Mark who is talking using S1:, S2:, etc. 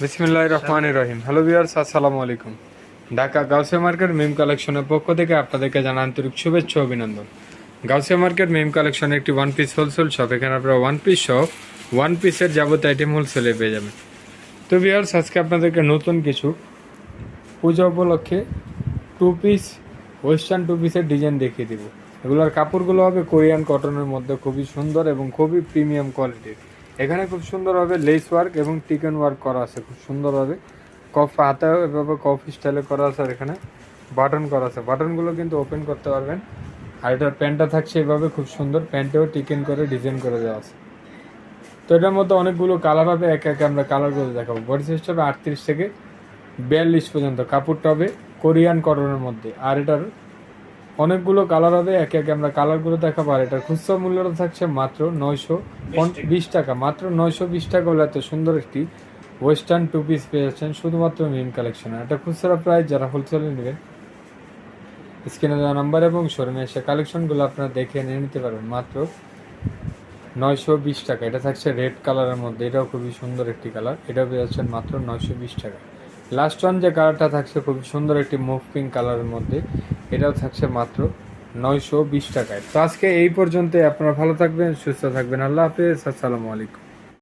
S1: বিসমিল্লাহির রহমানির রহিম। Hello viewers, আসসালামু আলাইকুম। ঢাকা গাউসিয়া মার্কেট মিম কালেকশনের পক্ষ থেকে আপনাদেরকে জানাই আন্তরিক শুভেচ্ছা ও অভিনন্দন। গাউসিয়া মার্কেট মিম কালেকশন একটি ওয়ান পিস হোলসেল শপ। এখানে আপনারা ওয়ান পিস শপ ওয়ান পিসের যাবতীয় আইটেম হোলসেলে পেয়ে যাবেন। তো ভিউয়ার্স, আজকে আপনাদেরকে নতুন কিছু পূজা উপলক্ষে টু পিস ওয়েস্টার্ন টু পিসের ডিজাইন দেখিয়ে দিব। এগুলোর কাপড়গুলো হবে কোরিয়ান কটনের মধ্যে, খুবই সুন্দর এবং খুবই প্রিমিয়াম কোয়ালিটির। এখানে খুব সুন্দরভাবে লেস ওয়ার্ক এবং টিকেন ওয়ার্ক করা আছে, খুব সুন্দরভাবে হাতে এভাবে কফি স্টাইলে করা আছে। আর এখানে বাটন করা আছে, বাটনগুলো কিন্তু ওপেন করতে পারবেন। আর এটার প্যান্টটা থাকছে এভাবে খুব সুন্দর, প্যান্টেও টিকেন করে ডিজাইন করে দেওয়া আছে। তো এটার মধ্যে অনেকগুলো কালার হবে, একে একে আমরা কালারগুলো দেখাবো। বডি সাইজ হবে 38 থেকে 42 পর্যন্ত। কাপড়টা হবে কোরিয়ান কটনের মধ্যে। আর এটার অনেকগুলো কালার হবে, একে একে আমরা কালারগুলো দেখাবো। আর এটার খুচরা মূল্যটা থাকছে মাত্র 920 টাকা। মাত্র 920 টাকা হলে এত সুন্দর একটি ওয়েস্টার্ন টু পিস পেয়ে যাচ্ছেন শুধুমাত্র মিম কালেকশনে। এটা খুচরা প্রাইস, যারা হোলসেলে নেবেন স্ক্রিনে দেওয়া নাম্বার এবং শোরুমে এসে কালেকশনগুলো আপনারা দেখে নিয়ে নিতে পারবেন মাত্র 920 টাকা। এটা থাকছে রেড কালারের মধ্যে, এটাও খুবই সুন্দর একটি কালার। এটাও পেয়ে যাচ্ছেন মাত্র 920 টাকা। লাস্ট ওয়ান যে কালারটা থাকছে খুবই সুন্দর একটি মুভ পিঙ্ক কালারের মধ্যে, এটাও থাকছে মাত্র 920 টাকায়। তো আজকে এই পর্যন্ত। আপনারা ভালো থাকবেন, সুস্থ থাকবেন। আল্লাহ হাফেজ, আসসালামু আলাইকুম।